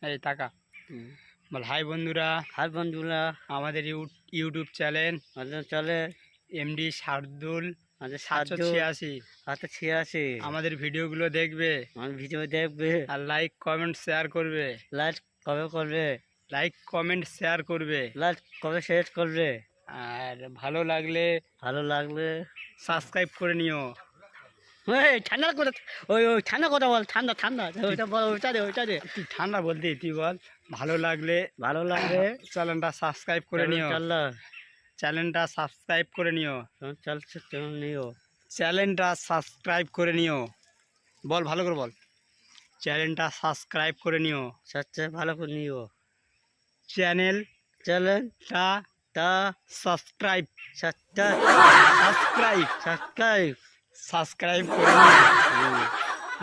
এই টাকা বল হাই বন্ধুরা। আমাদের ইউটিউব চ্যানেল চলে এমডি শার্দুল 786 আমাদের ভিডিওগুলো দেখবে, ভিডিও দেখবে আর লাইক কমেন্ট শেয়ার করবে। লাইক কবে করবে লাইক কমেন্ট শেয়ার করবে লাইক কবে শেয়ার করবে আর ভালো লাগলে সাবস্ক্রাইব করে নিও। ওই ঠান্ডা করে ওই ঠান্ডা কথা বল, ঠান্ডা ওইটা বল, ওইটা দে তুই ঠান্ডা বলতে তুই বল। ভালো লাগলে চ্যানেলটা সাবস্ক্রাইব করে নিও। চ্যানেলটা সাবস্ক্রাইব করে নিও। চ্যানেলটা সাবস্ক্রাইব করে নিও। বল ভালো করে বল। চ্যানেলটা সাবস্ক্রাইব করে নিও। ভালো করে নিও। চ্যানেলটা সাবস্ক্রাইব সাবস্ক্রাইব করে নিও।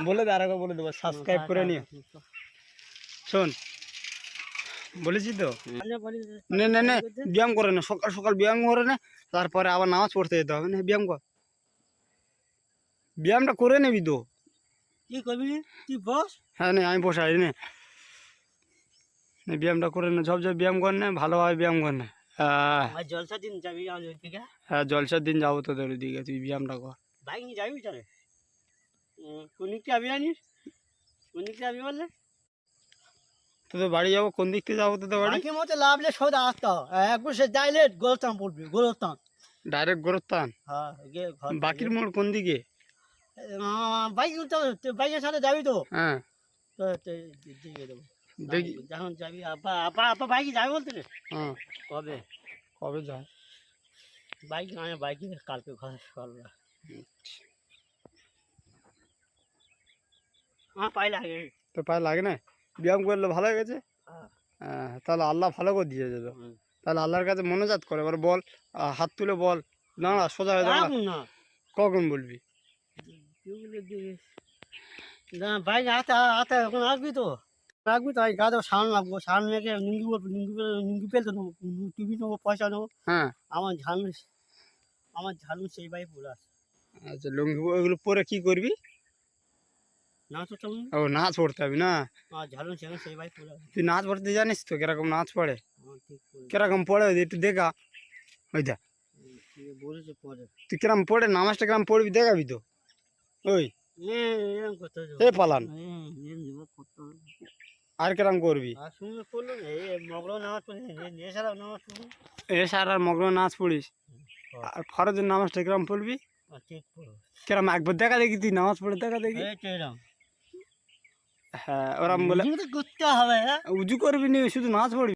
বলে দে, আর একবার বলে দেবো, সাবস্ক্রাইব করে নিও। শোন বলেছি তো, নে নে নে ব্যায়াম করে না, সকাল সকাল ব্যায়াম করে না, তারপরে আবার নামাজ পড়তে যেতে হবে না। ব্যায়াম কর, ব্যায়ামটা করে নেবি তো। কি করবি তুই বস? হ্যাঁ নে, আমি বসাই নে, ব্যায়ামটা করে না, সব ব্যায়াম কর না, ভালোভাবে ব্যায়াম কর না। জলসার দিন যাবি ওইদিকে? হ্যাঁ জলসার দিন যাবো তোদের ওইদিকে, তুই ব্যায়ামটা কর। বাইক নিয়ে যাবি চলে? কোন দিক থেকে যাবি জানিস? কোন দিক থেকে যাবি বললে? তোদের বাড়ি যাবো, কোন দিক থেকে যাবো তোদের বাড়ি? বাকি মতো লাভলে সোজা আসতে একবার সে যাইলে গোলস্থান পড়বি, গোলস্থান ডাইরেক্ট গোরস্থান। হ্যাঁ বাকির মোড় কোন দিকে? বাইক তো বাইকের সাথে যাবি তো? হ্যাঁ তো দিয়ে দেবো দেখি যখন যাবি। আপা বাইকে যাবি বলতে রে? হ্যাঁ কবে কবে যায়? বাইক আমি বাইকে কালকে ঘরে সকালবেলা। আমার পায়ে লাগে। তো পায়ে লাগে না? ব্যায়াম করলে ভালো হয়ে গেছে। হ্যাঁ তাহলে আল্লাহ ভালো করে দিয়ে যাবে। তাহলে আল্লাহর কাছে মনোজাত করে, এবার বল, হাত তুলে বল, দাঁড়া সোজা হয়ে দাঁড়া। কখন বলবি? বাইক হাতে এখন আসবি তো? রাখবি তো, গাছ সামনে রাখবো, সামনে রেখে লুঙ্গি ফেলতে নেবো, টিভি নেবো, পয়সা নেবো। হ্যাঁ আমার ঝালু সেই বাইক পরে আছে। আচ্ছা লুঙ্গি ওইগুলো পরে কি করবি? নাচ হচ্ছে ও নাচ পড়তে হবে না? ঝালু সেই বাইক পরে আছে। তুই নাচ পড়তে জানিস তো কিরকম নাচ পড়ে? ঠিক কিরকম পড়ে একটু দেখা। ওই দেখ বলেছে পরে তুই কিরকম পড়ে, নামাজটা কিরকম পড়বি দেখাবি তো। ওই এরকম করতে এ পালান আর কিরকম করবি? আর শুনে করলো না এই মগর নামাজ পড়ি, এছাড়াও নামাজ পড়ি। এসার আর মগ্ন নাচ পড়িস, আর ফরজের নামাজটা কিরম পড়বি? ঠিক পড়ো কিরম একবার দেখা দেখি, তুই নামাজ পড়ে দেখা দেখি। হ্যাঁ ওরম বলে করতে হবে। উজু করবি নি, শুধু নাচ পড়বি।